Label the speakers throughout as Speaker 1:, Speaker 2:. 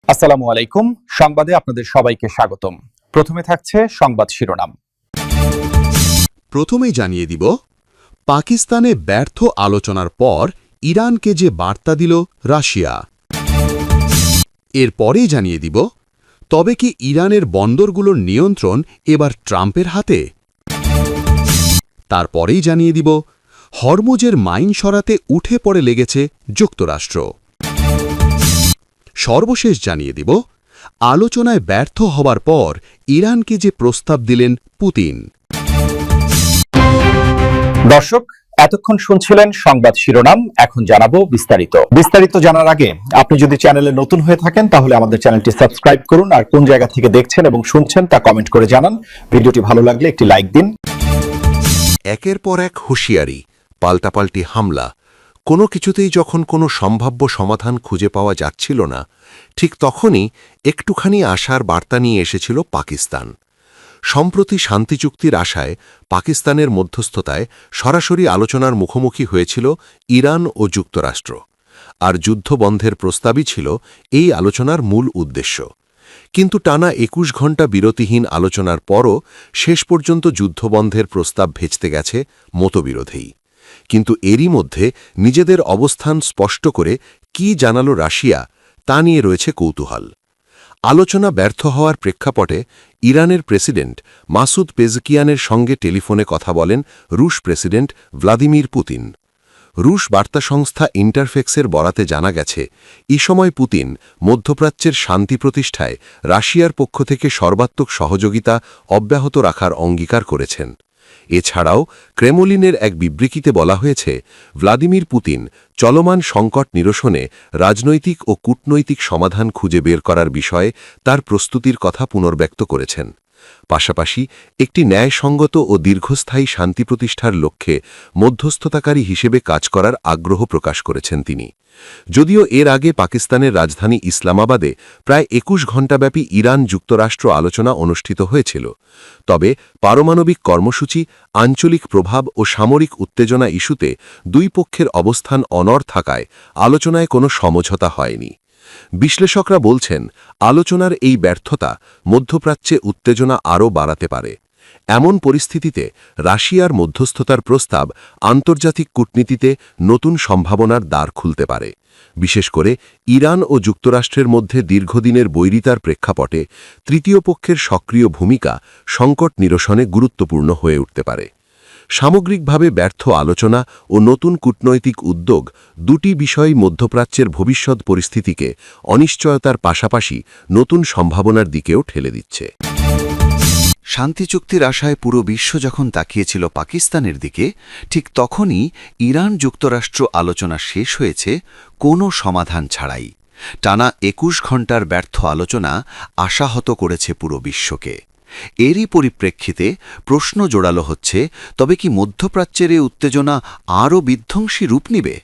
Speaker 1: আসসালামু আলাইকুম। সংবাদে আপনাদের সবাইকে স্বাগতম। প্রথমে থাকছে সংবাদ শিরোনাম।
Speaker 2: প্রথমেই জানিয়ে দিব, পাকিস্তানে ব্যর্থ আলোচনার পর ইরানকে যে বার্তা দিল রাশিয়া। এরপরেই জানিয়ে দিব, তবে কি ইরানের বন্দরগুলোর নিয়ন্ত্রণ এবার ট্রাম্পের হাতে? তারপরেই জানিয়ে দিব, হরমুজের মাইন সরাতে উঠে পড়ে লেগেছে যুক্তরাষ্ট্র। সর্বশেষ জানিয়ে দিব, আলোচনায় ব্যর্থ হবার পর ইরানকে যে প্রস্তাব দিলেন পুতিন।
Speaker 1: দর্শক, এতক্ষণ শুনছিলেন সংবাদ শিরোনাম। এখন জানাবো বিস্তারিত জানার আগে আপনি যদি চ্যানেলে নতুন হয়ে থাকেন তাহলে আমাদের চ্যানেলটি সাবস্ক্রাইব করুন, আর কোন জায়গা থেকে দেখছেন এবং শুনছেন তা কমেন্ট করে জানান। ভিডিওটি ভালো লাগলে একটি লাইক দিন।
Speaker 2: একের পর এক হুঁশিয়ারি, পাল্টাপাল্টি হামলা, কোনো কিছুতেই যখন কোনো সম্ভাব্য সমাধান খুঁজে পাওয়া যাচ্ছিল না, ঠিক তখনই একটুখানি আশার বার্তা নিয়ে এসেছিল পাকিস্তান। সম্প্রতি শান্তি চুক্তির আশায় পাকিস্তানের মধ্যস্থতায় সরাসরি আলোচনার মুখোমুখি হয়েছিল ইরান ও যুক্তরাষ্ট্র, আর যুদ্ধবন্ধের প্রস্তাবই ছিল এই আলোচনার মূল উদ্দেশ্য। কিন্তু টানা ২১ ঘণ্টা বিরতিহীন আলোচনার পরও শেষ পর্যন্ত যুদ্ধবন্ধের প্রস্তাব ভেস্তে গেছে মতবিরোধেই। কিন্তু এরই মধ্যে নিজেদের অবস্থান স্পষ্ট করে কি জানালো রাশিয়া, তা নিয়ে রয়েছে কৌতূহল। আলোচনা ব্যর্থ হওয়ার প্রেক্ষাপটে ইরানের প্রেসিডেন্ট মাসুদ পেজকিয়ানের সঙ্গে টেলিফোনে কথা বলেন রুশ প্রেসিডেন্ট ভ্লাদিমির পুতিন। রুশ বার্তা সংস্থা ইন্টারফেক্সের বরাতে জানা গেছে, এই সময় পুতিন মধ্যপ্রাচ্যের শান্তি প্রতিষ্ঠায় রাশিয়ার পক্ষ থেকে সর্বাত্মক সহযোগিতা অব্যাহত রাখার অঙ্গীকার করেছেন। এছাড়াও ক্রেমলিনের এক বিবৃতিতে বলা হয়েছে, ভ্লাদিমির পুতিন চলমান সংকট নিরসনে রাজনৈতিক ও কূটনৈতিক সমাধান খুঁজে বের করার বিষয়ে তার প্রস্তুতির কথা পুনর্ব্যক্ত করেছেন। পাশাপাশি একটি ন্যায়সঙ্গত ও দীর্ঘস্থায়ী শান্তি প্রতিষ্ঠার লক্ষ্যে মধ্যস্থতাকারী হিসেবে কাজ করার আগ্রহ প্রকাশ করেছেন তিনি। যদিও এর আগে পাকিস্তানের রাজধানী ইসলামাবাদে প্রায় ২১ ঘণ্টাব্যাপী ইরান যুক্তরাষ্ট্র আলোচনা অনুষ্ঠিত হয়েছিল, তবে পারমাণবিক কর্মসূচি, আঞ্চলিক প্রভাব ও সামরিক উত্তেজনা ইস্যুতে দুই পক্ষের অবস্থান অনড় থাকায় আলোচনায় কোনো সমঝোতা হয়নি। বিশ্লেষকরা বলছেন, আলোচনার এই ব্যর্থতা মধ্যপ্রাচ্যে উত্তেজনা আরও বাড়াতে পারে। এমন পরিস্থিতিতে রাশিয়ার মধ্যস্থতার প্রস্তাব আন্তর্জাতিক কূটনীতিতে নতুন সম্ভাবনার দ্বার খুলতে পারে। বিশেষ করে ইরান ও যুক্তরাষ্ট্রের মধ্যে দীর্ঘদিনের বৈরিতার প্রেক্ষাপটে তৃতীয় পক্ষের সক্রিয় ভূমিকা সংকট নিরসনে গুরুত্বপূর্ণ হয়ে উঠতে পারে। সামগ্রিকভাবে ব্যর্থ আলোচনা ও নতুন কূটনৈতিক উদ্যোগ দুটি বিষয়ই মধ্যপ্রাচ্যের ভবিষ্যৎ পরিস্থিতিকে অনিশ্চয়তার পাশাপাশি নতুন সম্ভাবনার দিকেও ঠেলে দিচ্ছে।
Speaker 3: শান্তি চুক্তির আশায় পুরো বিশ্ব যখন তাকিয়েছিল পাকিস্তানের দিকে, ঠিক তখনই ইরান যুক্তরাষ্ট্র আলোচনা শেষ হয়েছে কোনো সমাধান ছাড়াই। টানা ২১ ঘণ্টার ব্যর্থ আলোচনা আশাহত করেছে পুরো বিশ্বকে। এরই পরিপ্রেক্ষিতে প্রশ্ন জোড়ালো হচ্ছে, তবে কি মধ্যপ্রাচ্যের এই উত্তেজনা আরও বিধ্বংসী রূপ নিবে?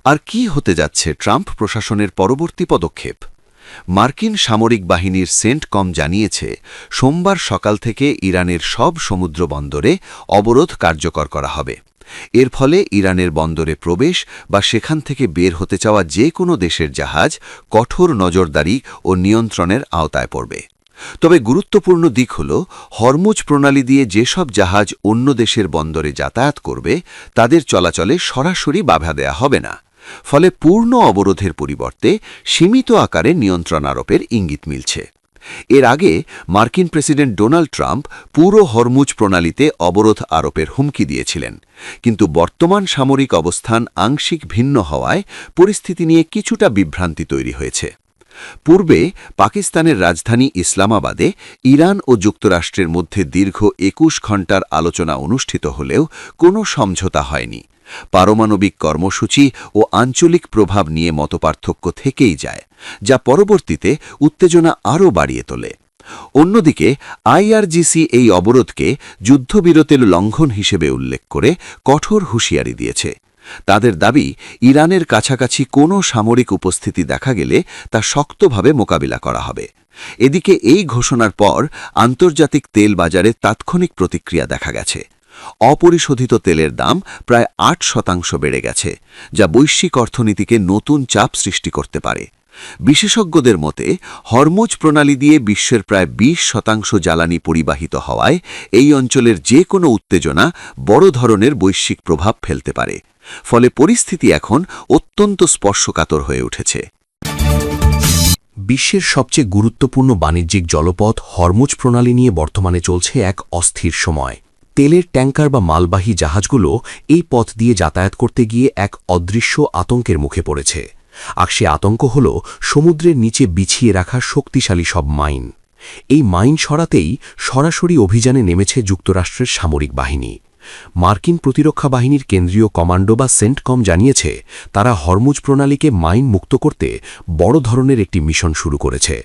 Speaker 3: আর কি হতে যাচ্ছে ট্রাম্প প্রশাসনের পরবর্তী পদক্ষেপ? মার্কিন সামরিক বাহিনীর সেন্টকম জানিয়েছে, সোমবার সকাল থেকে ইরানের সব সমুদ্র বন্দরে অবরোধ কার্যকর করা হবে। এর ফলে ইরানের বন্দরে প্রবেশ বা সেখান থেকে বের হতে চাওয়া যে কোনো দেশের জাহাজ কঠোর নজরদারি ও নিয়ন্ত্রণের আওতায় পড়বে। তবে গুরুত্বপূর্ণ দিক হল, হরমুজ প্রণালী দিয়ে যেসব জাহাজ অন্য দেশের বন্দরে যাতায়াত করবে তাদের চলাচলে সরাসরি বাধা দেয়া হবে না। ফলে পূর্ণ অবরোধের পরিবর্তে সীমিত আকারে নিয়ন্ত্রণ আরোপের ইঙ্গিত মিলছে। এর আগে মার্কিন প্রেসিডেন্ট ডোনাল্ড ট্রাম্প পুরো হরমুজ প্রণালীতে অবরোধ আরোপের হুমকি দিয়েছিলেন, কিন্তু বর্তমান সামরিক অবস্থান আংশিক ভিন্ন হওয়ায় পরিস্থিতি নিয়ে কিছুটা বিভ্রান্তি তৈরি হয়েছে। পূর্বে পাকিস্তানের রাজধানী ইসলামাবাদে ইরান ও যুক্তরাষ্ট্রের মধ্যে দীর্ঘ ২১ ঘণ্টার আলোচনা অনুষ্ঠিত হলেও কোনো সমঝোতা হয়নি। পারমাণবিক কর্মসূচি ও আঞ্চলিক প্রভাব নিয়ে মতপার্থক্য থেকেই যায়, যা পরবর্তীতে উত্তেজনা আরও বাড়িয়ে তোলে। অন্যদিকে আইআরজিসি এই অবরোধকে যুদ্ধবিরতির লঙ্ঘন হিসেবে উল্লেখ করে কঠোর হুঁশিয়ারি দিয়েছে। তাদের দাবি, ইরানের কাছাকাছি কোনো সামরিক উপস্থিতি দেখা গেলে তা শক্তভাবে মোকাবিলা করা হবে। এদিকে এই ঘোষণার পর আন্তর্জাতিক তেল বাজারে তাৎক্ষণিক প্রতিক্রিয়া দেখা গেছে। অপরিশোধিত তেলের দাম প্রায় ৮% বেড়ে গেছে, যা বৈশ্বিক অর্থনীতিকে নতুন চাপ সৃষ্টি করতে পারে। বিশেষজ্ঞদের মতে হরমুজ প্রণালী দিয়ে বিশ্বের প্রায় 20% জ্বালানি পরিবাহিত হওয়ায় এই অঞ্চলের যে কোনো উত্তেজনা বড় ধরনের বৈশ্বিক প্রভাব ফেলতে পারে। ফলে পরিস্থিতি এখন অত্যন্ত স্পর্শকাতর হয়ে উঠেছে।
Speaker 4: বিশ্বের সবচেয়ে গুরুত্বপূর্ণ বাণিজ্যিক জলপথ হরমুজ প্রণালী নিয়ে বর্তমানে চলছে এক অস্থির সময়। তেলের ট্যাঙ্কার বা মালবাহী জাহাজগুলো এই পথ দিয়ে যাতায়াত করতে গিয়ে এক অদৃশ্য আতঙ্কের মুখে পড়েছে। আর সে আতঙ্ক হল সমুদ্রের নিচে বিছিয়ে রাখা শক্তিশালী সব মাইন। এই মাইন সরাতেই সরাসরি অভিযানে নেমেছে যুক্তরাষ্ট্রের সামরিক বাহিনী। মার্কিন প্রতিরক্ষা বাহিনীর কেন্দ্রীয় কমান্ডো বা সেন্টকম জানিয়েছে তারা হরমুজ প্রণালীকে মাইন মুক্ত করতে বড় ধরনের একটি মিশন শুরু করেছে।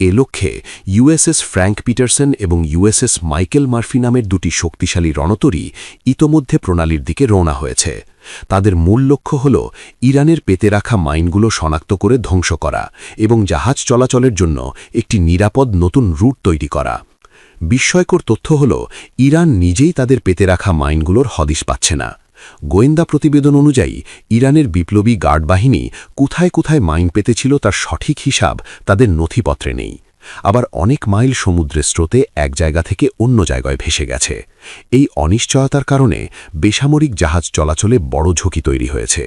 Speaker 4: এ লক্ষ্যে ইউএসএস ফ্র্যাঙ্ক পিটারসন এবং ইউএসএস মাইকেল মার্ফি নামের দুটি শক্তিশালী রণতরী ইতোমধ্যে প্রণালীর দিকে রওনা হয়েছে। তাদের মূল লক্ষ্য হল ইরানের পেতে রাখা মাইনগুলো শনাক্ত করে ধ্বংস করা এবং জাহাজ চলাচলের জন্য একটি নিরাপদ নতুন রুট তৈরি করা। বিস্ময়কর তথ্য হল ইরান নিজেই তাদের পেতে রাখা মাইনগুলোর হদিশ পাচ্ছে না। গোয়েন্দা প্রতিবেদন অনুযায়ী ইরানের বিপ্লবী গার্ড বাহিনী কোথায় কোথায় মাইন পেতেছিল তার সঠিক হিসাব তাদের নথিপত্রে নেই। আবার অনেক মাইল সমুদ্রের স্রোতে এক জায়গা থেকে অন্য জায়গায় ভেসে গেছে। এই অনিশ্চয়তার কারণে বেসামরিক জাহাজ চলাচলে বড় ঝুঁকি তৈরি হয়েছে।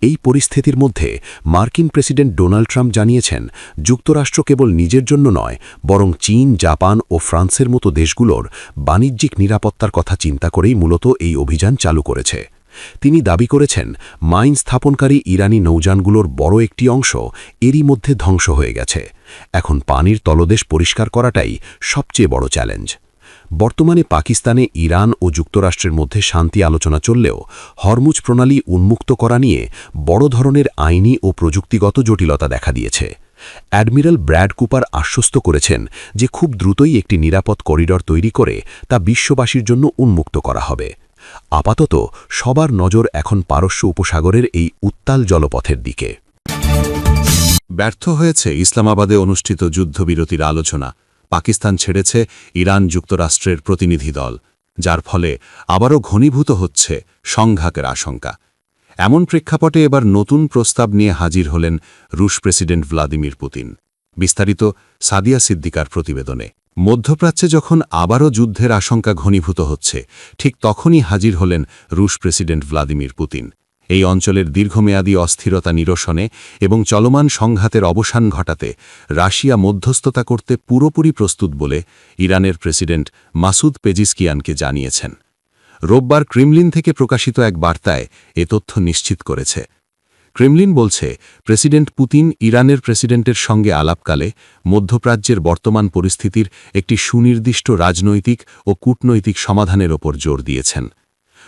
Speaker 4: এই পরিস্থিতির মধ্যে মার্কিন প্রেসিডেন্ট ডোনাল্ড ট্রাম্প জানিয়েছেন যুক্তরাষ্ট্র কেবল নিজের জন্য নয়, বরং চীন, জাপান ও ফ্রান্সের মতো দেশগুলোর বাণিজ্যিক নিরাপত্তার কথা চিন্তা করেই মূলত এই অভিযান চালু করেছে। তিনি দাবি করেছেন মাইন স্থাপনকারী ইরানি নৌযানগুলোর বড় একটি অংশ এরই মধ্যে ধ্বংস হয়ে গেছে। এখন পানির তলদেশ পরিষ্কার করাটাই সবচেয়ে বড় চ্যালেঞ্জ। বর্তমানে পাকিস্তানে ইরান ও যুক্তরাষ্ট্রের মধ্যে শান্তি আলোচনা চললেও হরমুজ প্রণালী উন্মুক্ত করা নিয়ে বড় ধরনের আইনি ও প্রযুক্তিগত জটিলতা দেখা দিয়েছে। অ্যাডমিরাল ব্র্যাড কুপার আশ্বস্ত করেছেন যে খুব দ্রুতই একটি নিরাপদ করিডর তৈরি করে তা বিশ্ববাসীর জন্য উন্মুক্ত করা হবে। আপাতত সবার নজর এখন পারস্য উপসাগরের এই উত্তাল জলপথের দিকে।
Speaker 2: ব্যর্থ হয়েছে ইসলামাবাদে অনুষ্ঠিত যুদ্ধবিরতির আলোচনা। পাকিস্তান ছেড়েছে ইরান যুক্তরাষ্ট্রের প্রতিনিধি দল, যার ফলে আবারও ঘনীভূত হচ্ছে সংঘাতের আশঙ্কা। এমন প্রেক্ষাপটে এবার নতুন প্রস্তাব নিয়ে হাজির হলেন রুশ প্রেসিডেন্ট ভ্লাদিমির পুতিন। বিস্তারিত সাদিয়া সিদ্দিকার প্রতিবেদনে। মধ্যপ্রাচ্যে যখন আবারও যুদ্ধের আশঙ্কা ঘনীভূত হচ্ছে, ঠিক তখনই হাজির হলেন রুশ প্রেসিডেন্ট ভ্লাদিমির পুতিন। এই অঞ্চলের দীর্ঘমেয়াদী অস্থিরতা নিরসনে এবং চলমান সংঘাতের অবসান ঘটাতে রাশিয়া মধ্যস্থতা করতে পুরোপুরি প্রস্তুত বলে ইরানের প্রেসিডেন্ট মাসুদ পেজিশকিয়ানকে জানিয়েছেন। রোববার ক্রেমলিন থেকে প্রকাশিত এক বার্তায় এ তথ্য নিশ্চিত করেছে। ক্রেমলিন বলছে, প্রেসিডেন্ট পুতিন ইরানের প্রেসিডেন্টের সঙ্গে আলাপকালে মধ্যপ্রাচ্যের বর্তমান পরিস্থিতির একটি সুনির্দিষ্ট রাজনৈতিক ও কূটনৈতিক সমাধানের ওপর জোর দিয়েছেন।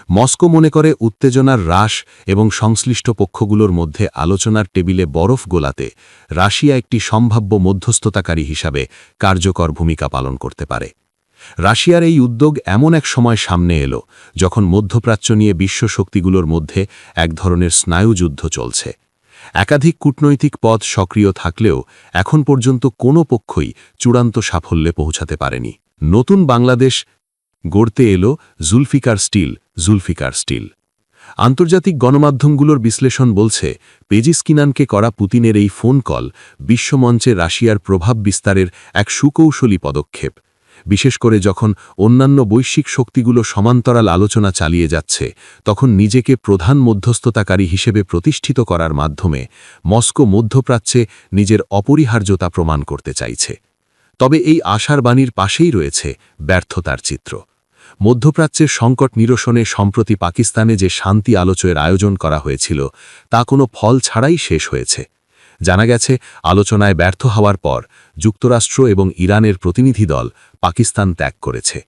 Speaker 2: মস্কো মনে করে উত্তেজনার হ্রাস এবং সংশ্লিষ্ট পক্ষগুলোর মধ্যে আলোচনার টেবিলে বরফ গোলাতে রাশিয়া একটি সম্ভাব্য মধ্যস্থতাকারী হিসাবে কার্যকর ভূমিকা পালন করতে পারে। রাশিয়ার এই উদ্যোগ এমন এক সময় সামনে এলো যখন মধ্যপ্রাচ্য নিয়ে বিশ্ব শক্তিগুলোর মধ্যে এক ধরনের স্নায়ুযুদ্ধ চলছে। একাধিক কূটনৈতিক পথ সক্রিয় থাকলেও এখন পর্যন্ত কোনো পক্ষই চূড়ান্ত সাফল্যে পৌঁছাতে পারেনি। নতুন বাংলাদেশ গড়তে এলো জুলফিকার স্টিল। আন্তর্জাতিক গণমাধ্যমগুলোর বিশ্লেষণ বলছে, পেজিশকিয়ানকে করা পুতিনের এই ফোন কল বিশ্বমঞ্চে রাশিয়ার প্রভাব বিস্তারের এক সুকৌশলী পদক্ষেপ। বিশেষ করে যখন অন্যান্য বৈশ্বিক শক্তিগুলো সমান্তরাল আলোচনা চালিয়ে যাচ্ছে, তখন নিজেকে প্রধান মধ্যস্থতাকারী হিসেবে প্রতিষ্ঠিত করার মাধ্যমে মস্কো মধ্যপ্রাচ্যে নিজের অপরিহার্যতা প্রমাণ করতে চাইছে। তবে এই আশার বাণীর পাশেই রয়েছে ব্যর্থতার চিত্র। মধ্যপ্রাচ্যের সংকট নিরসনে সম্প্রতি পাকিস্তানে যে শান্তি আলোচনার আয়োজন করা হয়েছিল তা কোনো ফল ছাড়াই শেষ হয়েছে। জানা গেছে, আলোচনায় ব্যর্থ হওয়ার পর যুক্তরাষ্ট্র এবং ইরানের প্রতিনিধি দল পাকিস্তান ত্যাগ করেছে।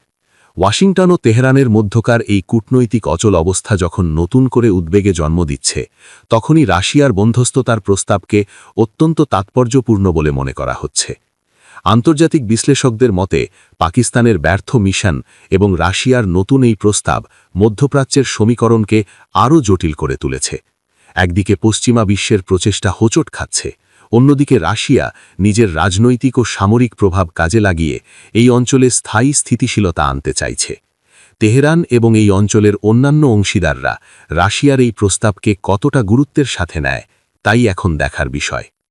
Speaker 2: ওয়াশিংটন ও তেহরানের মধ্যকার এই কূটনৈতিক অচল অবস্থা যখন নতুন করে উদ্বেগে জন্ম দিচ্ছে, তখনই রাশিয়ার মধ্যস্থতার প্রস্তাবকে অত্যন্ত তাৎপর্যপূর্ণ বলে মনে করা হচ্ছে। আন্তর্জাতিক বিশ্লেষকদের মতে, পাকিস্তানের ব্যর্থ মিশন এবং রাশিয়ার নতুন এই প্রস্তাব মধ্যপ্রাচ্যের সমীকরণকে আরও জটিল করে তুলেছে। একদিকে পশ্চিমা বিশ্বের প্রচেষ্টা হোঁচট খাচ্ছে, অন্যদিকে রাশিয়া নিজের রাজনৈতিক ও সামরিক প্রভাব কাজে লাগিয়ে এই অঞ্চলে স্থায়ী স্থিতিশীলতা আনতে চাইছে। তেহরান এবং এই অঞ্চলের অন্যান্য অংশীদাররা রাশিয়ার এই প্রস্তাবকে কতটা গুরুত্বের সাথে নেয়, তাই এখন দেখার বিষয়।